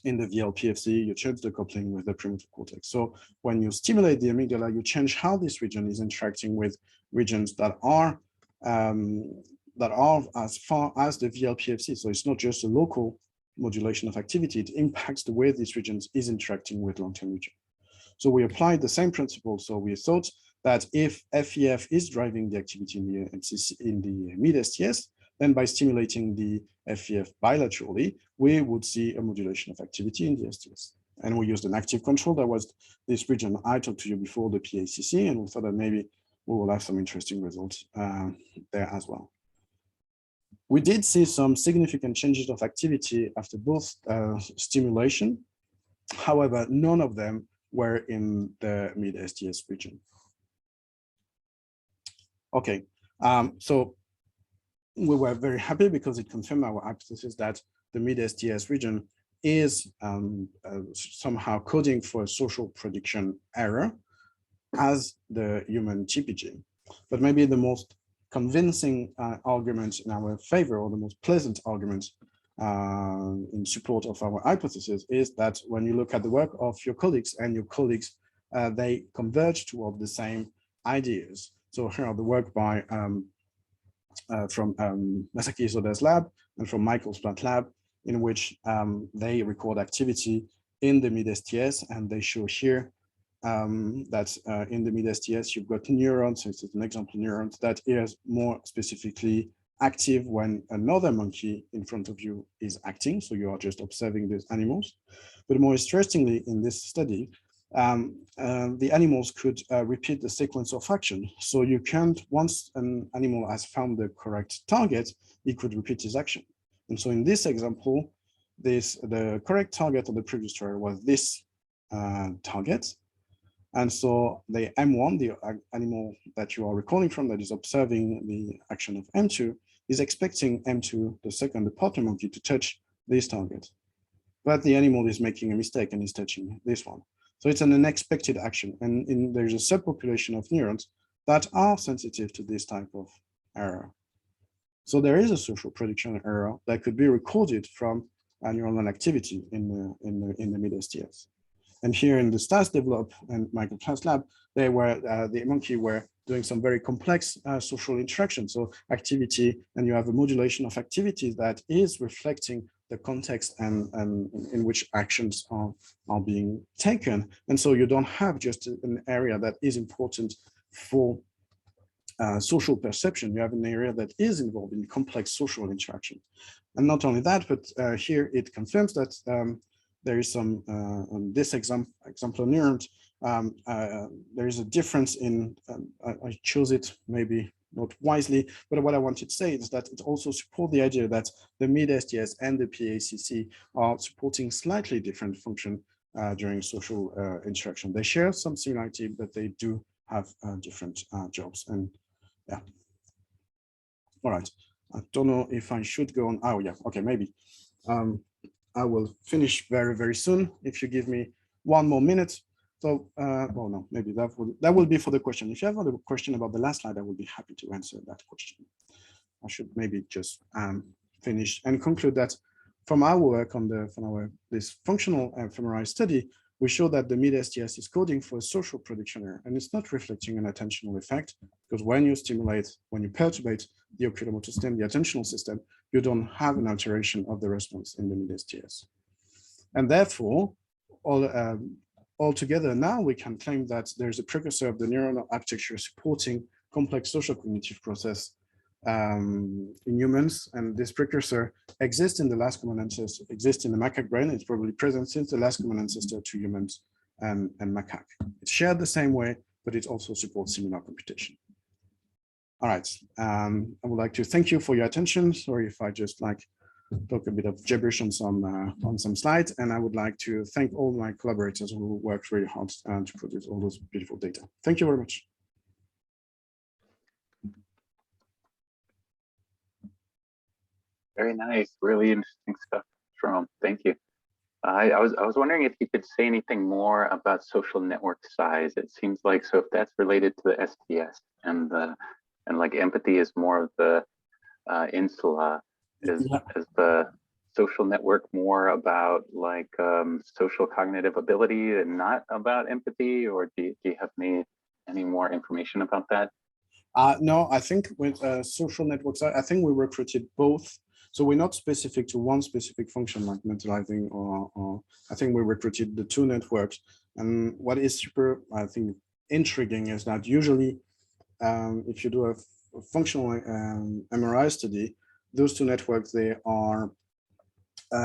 in the VLPFC, you change the coupling with the primitive cortex. So when you stimulate the amygdala, you change how this region is interacting with regions that are as far as the VLPFC. So it's not just a local modulation of activity, it impacts the way this region is interacting with long-term region. So we applied the same principle. So we thought that if FEF is driving the activity in the MCC, in the mid-STS, then by stimulating the FEF bilaterally, we would see a modulation of activity in the STS. And we used an active control that was this region I talked to you before, the PACC, and we thought that maybe we will have some interesting results there as well. We did see some significant changes of activity after both stimulation. However, none of them were in the mid-STS region. Okay, so we were very happy because it confirmed our hypothesis that the mid-STS region is somehow coding for a social prediction error as the human TPG. But maybe the most convincing argument in our favor, or the most pleasant argument in support of our hypothesis, is that when you look at the work of your colleagues, they converge toward the same ideas. So here are the work by from Masaki Isoda's lab and from Michael's plant lab, in which they record activity in the mid-STS, and they show here that in the mid-STS you've got neurons, so it's an example neuron that is more specifically active when another monkey in front of you is acting, so you are just observing these animals. But more interestingly, in this study, the animals could repeat the sequence of action. So you can't, once an animal has found the correct target, it could repeat his action. And so in this example, the correct target of the previous trial was this target. And so the M1, the animal that you are recording from that is observing the action of M2, is expecting M2, the second, the partner monkey, to touch this target. But the animal is making a mistake and is touching this one. So it's an unexpected action. And there's a subpopulation of neurons that are sensitive to this type of error. So there is a social prediction error that could be recorded from neuronal activity in the mid-STS. And here in the Stas develop and Michael Plant's lab, they were the monkey were doing some very complex social interaction. So activity, and you have a modulation of activity that is reflecting the context and in which actions are being taken. And so you don't have just an area that is important for social perception. You have an area that is involved in complex social interaction. And not only that, but here it confirms that there is some, on this exemplar neuron, there is a difference in, I chose it maybe not wisely, but what I wanted to say is that it also supports the idea that the mid-STS and the PACC are supporting slightly different function during social interaction. They share some similarity, but they do have different jobs. And yeah. All right. I don't know if I should go on. Oh, yeah. Okay, maybe. I will finish very, very soon if you give me 1 more minute. So, well, no, maybe that will be for the question. If you have a question about the last slide, I will be happy to answer that question. I should maybe just finish and conclude that from our work on this functional fMRI study, we show that the mid-STS is coding for a social prediction error, and it's not reflecting an attentional effect, because when you perturbate the oculomotor system, the attentional system, you don't have an alteration of the response in the mid-STS. And therefore, altogether now we can claim that there's a precursor of the neuronal architecture supporting complex social cognitive process in humans, and this precursor exists in the last common ancestor, exists in the macaque brain. It's probably present since the last common ancestor to humans and macaque. It's shared the same way, but it also supports similar computation. All right, I would like to thank you for your attention. Sorry if I just talk a bit of gibberish on some slides, and I would like to thank all my collaborators who worked really hard to produce all those beautiful data. Thank you very much. Very nice, really interesting stuff, Jerome. Thank you. I was wondering if you could say anything more about social network size. It seems like, so if that's related to the STS and like empathy is more of the insula, is the social network more about like social cognitive ability and not about empathy, or do you have any more information about that? No, I think with social networks, I think we recruited both. So we're not specific to one specific function like mentalizing, or I think we recruited the two networks. And what is super, I think, intriguing is that usually if you do a functional MRI study, those two networks, they are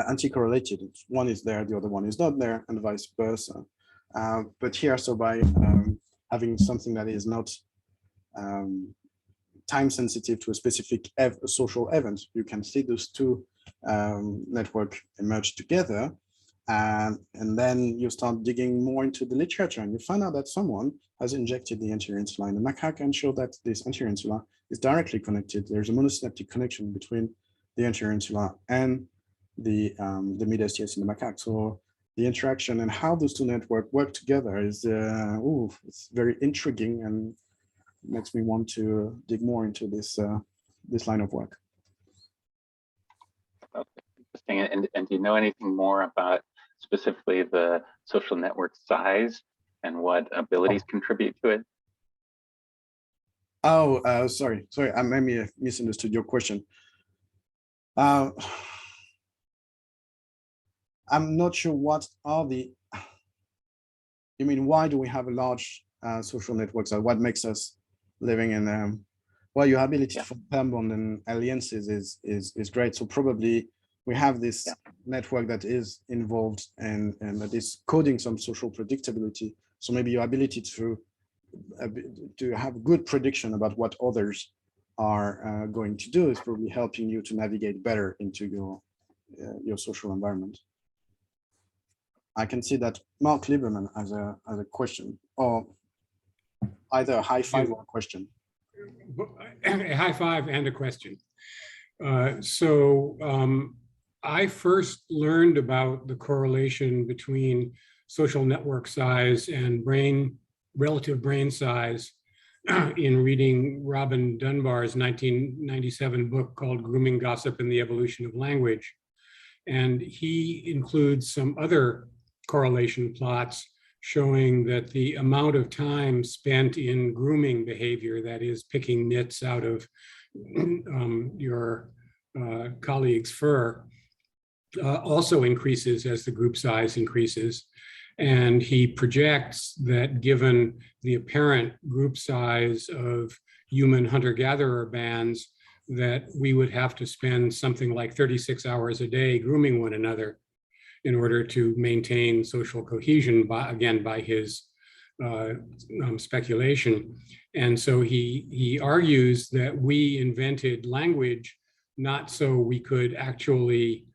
anti-correlated. One is there, the other one is not there, and vice versa. But here, so by having something that is not time sensitive to a specific social event, you can see those two networks emerge together, and then you start digging more into the literature, and you find out that someone has injected the anterior insula in the macaque and show that this anterior insula is directly connected. There's a monosynaptic connection between the anterior insula and the mid-STS in the macaque. So the interaction and how those two networks work together is it's very intriguing and makes me want to dig more into this this line of work. Okay, interesting. And do you know anything more about specifically the social network size and what abilities contribute to it? Oh, sorry, I maybe misunderstood your question. I'm not sure what are the, you mean, why do we have a large social networks? What makes us living in well, your ability for pair bond and alliances is great. So probably we have this network that is involved and that is coding some social predictability. So maybe your ability to have good prediction about what others are going to do is probably helping you to navigate better into your social environment. I can see that Mark Lieberman has a question, or either a high five or a question. A high five and a question. I first learned about the correlation between social network size and relative brain size in reading Robin Dunbar's 1997 book called Grooming, Gossip, and the Evolution of Language. And he includes some other correlation plots showing that the amount of time spent in grooming behavior, that is picking nits out of your colleague's fur, also increases as the group size increases. And he projects that given the apparent group size of human hunter-gatherer bands, that we would have to spend something like 36 hours a day grooming one another in order to maintain social cohesion, by his speculation. And so he argues that we invented language not so we could actually,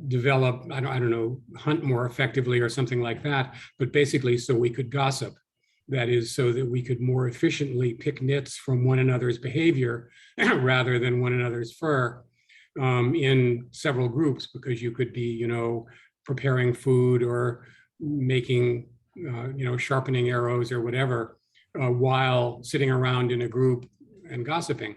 develop, I don't know, hunt more effectively or something like that, but basically so we could gossip. That is, so that we could more efficiently pick nits from one another's behavior rather than one another's fur in several groups, because you could be, preparing food or making, sharpening arrows or whatever while sitting around in a group and gossiping.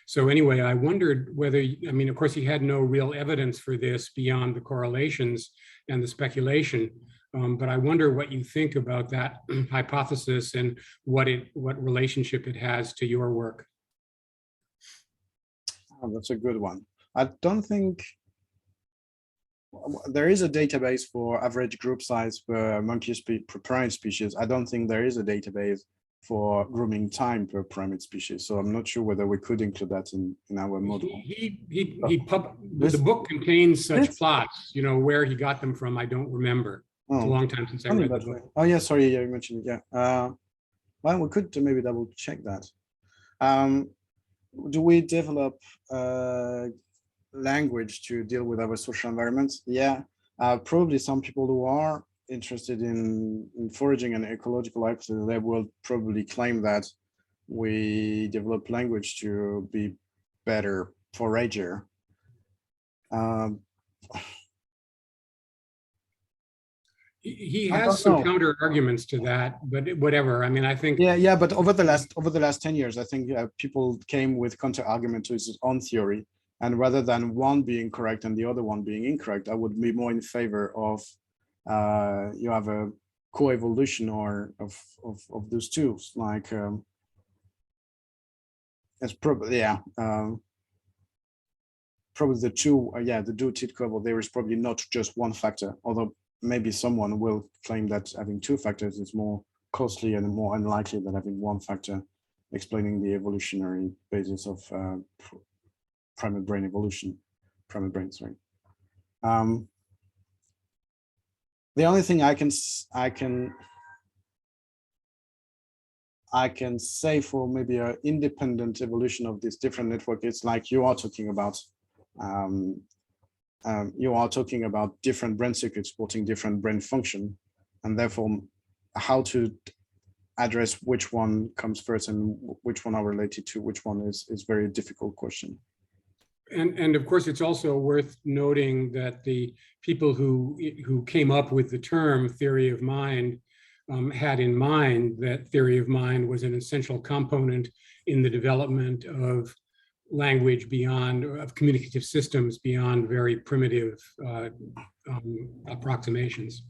So anyway, I wondered whether, of course, he had no real evidence for this beyond the correlations and the speculation. But I wonder what you think about that hypothesis and what relationship it has to your work. Oh, that's a good one. I don't think there is a database for average group size per per primate species. I don't think there is a database for grooming time per primate species. So I'm not sure whether we could include that in our model. The book contains such plots, you know, where he got them from, I don't remember. It's a long time since I read the book. Oh yeah, sorry, yeah, you mentioned it, yeah. Well, we could maybe double check that. Do we develop language to deal with our social environment? Yeah, probably some people who are interested in foraging and ecological hypothesis, they will probably claim that we develop language to be better forager. He has some counter arguments to that, but whatever. I mean, I think. Yeah, but over the last 10 years, I think people came with counter argument to his own theory, and rather than one being correct and the other one being incorrect, I would be more in favor of you have a co-evolution or of those two, like it's probably probably the two the do-tit couple. There is probably not just one factor, although maybe someone will claim that having two factors is more costly and more unlikely than having one factor explaining the evolutionary basis of primate brain evolution. Sorry. The only thing I can say for maybe an independent evolution of this different network is like you are talking about. You are talking about different brain circuits supporting different brain function, and therefore how to address which one comes first and which one are related to which one is very difficult question. And of course, it's also worth noting that the people who came up with the term theory of mind had in mind that theory of mind was an essential component in the development of language beyond, of communicative systems beyond very primitive approximations.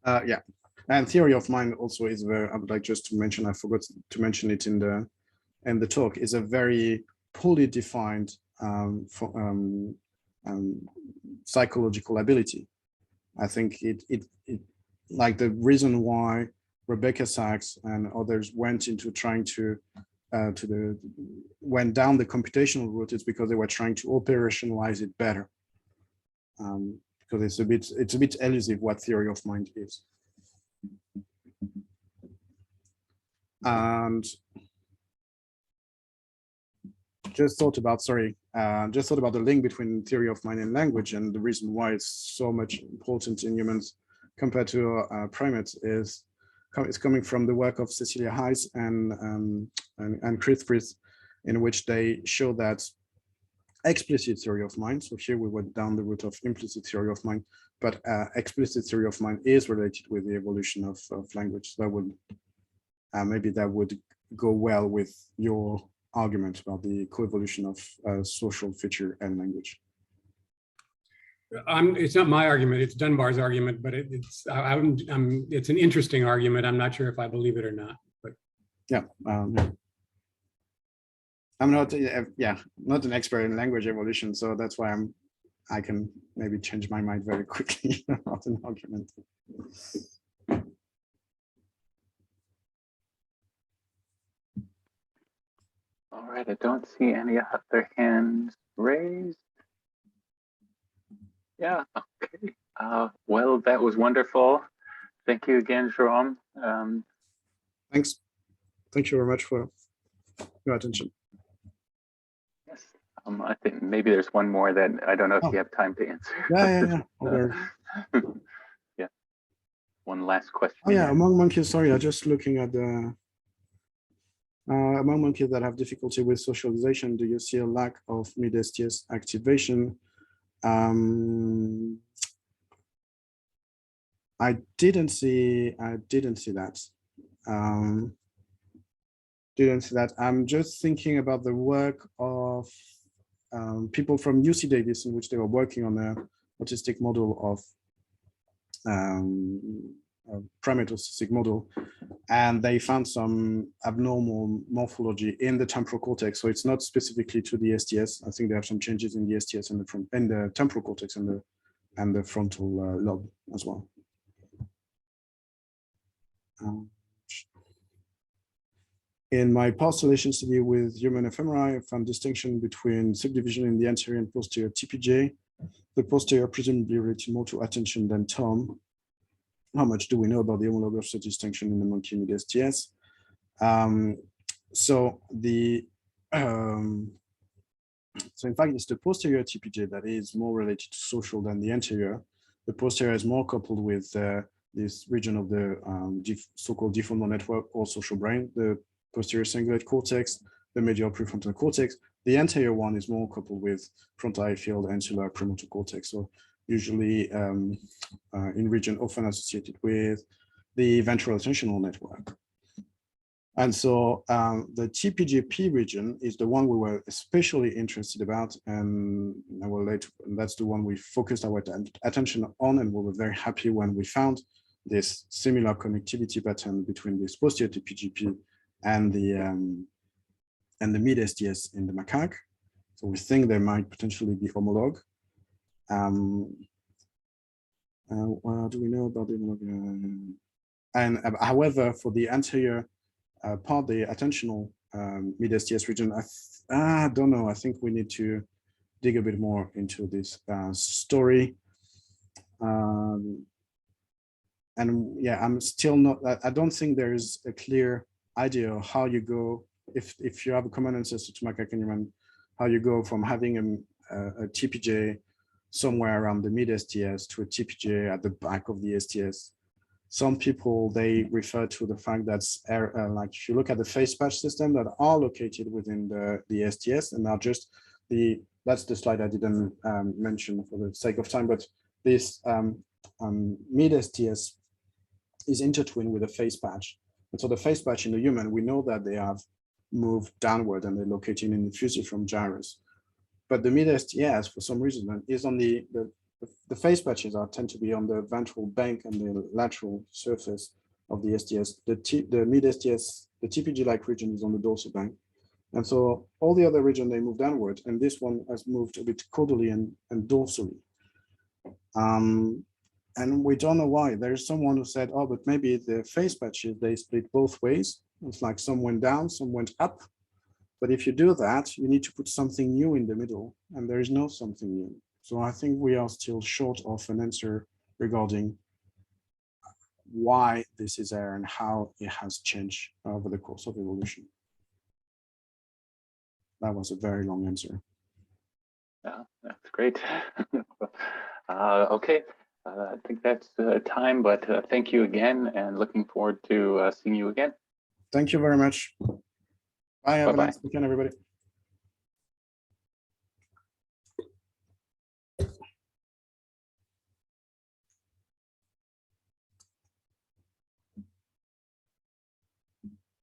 Yeah, and theory of mind also is very, I would like just to mention, I forgot to mention it in the talk, is a very poorly defined psychological ability. I think it like the reason why Rebecca Sachs and others went into trying to went down the computational route is because they were trying to operationalize it better. Because it's a bit elusive what theory of mind is. And just thought about the link between theory of mind and language, and the reason why it's so much important in humans compared to primates is coming from the work of Cecilia Hayes and Chris Frith, in which they show that explicit theory of mind. So here we went down the route of implicit theory of mind, but explicit theory of mind is related with the evolution of language. So that would maybe that would go well with your argument about the coevolution of social feature and language. It's not my argument, it's Dunbar's argument, but it's an interesting argument. I'm not sure if I believe it or not. But yeah, I'm not not an expert in language evolution, so that's why I can maybe change my mind very quickly about an argument. All right, I don't see any other hands raised. Yeah, okay. Well, that was wonderful. Thank you again, Jerome. Thanks. Thank you very much for your attention. Yes, I think maybe there's one more that I don't know if you have time to answer. Yeah. Yeah. One last question. Oh yeah, among monkeys, sorry, I'm just looking at the among monkeys that have difficulty with socialization, do you see a lack of mid-STS activation? I didn't see that. Didn't see that. I'm just thinking about the work of people from UC Davis, in which they were working on an autistic model of primate cystic model, and they found some abnormal morphology in the temporal cortex. So it's not specifically to the STS. I think they have some changes in the STS and the temporal cortex and the frontal lobe as well. In my postulation study with human fMRI, I found distinction between subdivision in the anterior and posterior TPJ. The posterior presumably related more to attention than tone. How much do we know about the homologue of such distinction in the monkey mid STS? So in fact, it's the posterior TPJ that is more related to social than the anterior. The posterior is more coupled with this region of the so-called default network or social brain, the posterior cingulate cortex, the medial prefrontal cortex. The anterior one is more coupled with frontal eye field, insular premotor cortex. So usually in region often associated with the ventral attentional network. And so the TPJP region is the one we were especially interested about, and that's the one we focused our attention on, and we were very happy when we found this similar connectivity pattern between this posterior TPJP and the mid STS in the macaque. So we think they might potentially be homologue. What do we know about the homologue? And however, for the anterior part, the attentional mid STS region, I don't know. I think we need to dig a bit more into this story. And yeah, I'm still not. I don't think there is a clear idea of how you go if you have a common ancestor to macaque and human, how you go from having a TPJ somewhere around the mid STS to a TPJ at the back of the STS. Some people, they refer to the fact that like if you look at the face patch system that are located within the STS and are just that's the slide I didn't mention for the sake of time, but this mid STS is intertwined with a face patch. And so the face patch in the human, we know that they have moved downward and they're located in the fusiform gyrus. But the mid STS, for some reason, is on the face patches tend to be on the ventral bank and the lateral surface of the STS. The mid STS, the TPG-like region is on the dorsal bank. And so all the other region, they move downward, and this one has moved a bit caudally and dorsally. And we don't know why. There's someone who said, oh, but maybe the face patches, they split both ways. It's like some went down, some went up. But if you do that, you need to put something new in the middle, and there is no something new. So I think we are still short of an answer regarding why this is there and how it has changed over the course of evolution. That was a very long answer. Yeah, that's great. Okay. I think that's time, but thank you again, and looking forward to seeing you again. Thank you very much. Bye. Have a Bye-bye. nice weekend, everybody.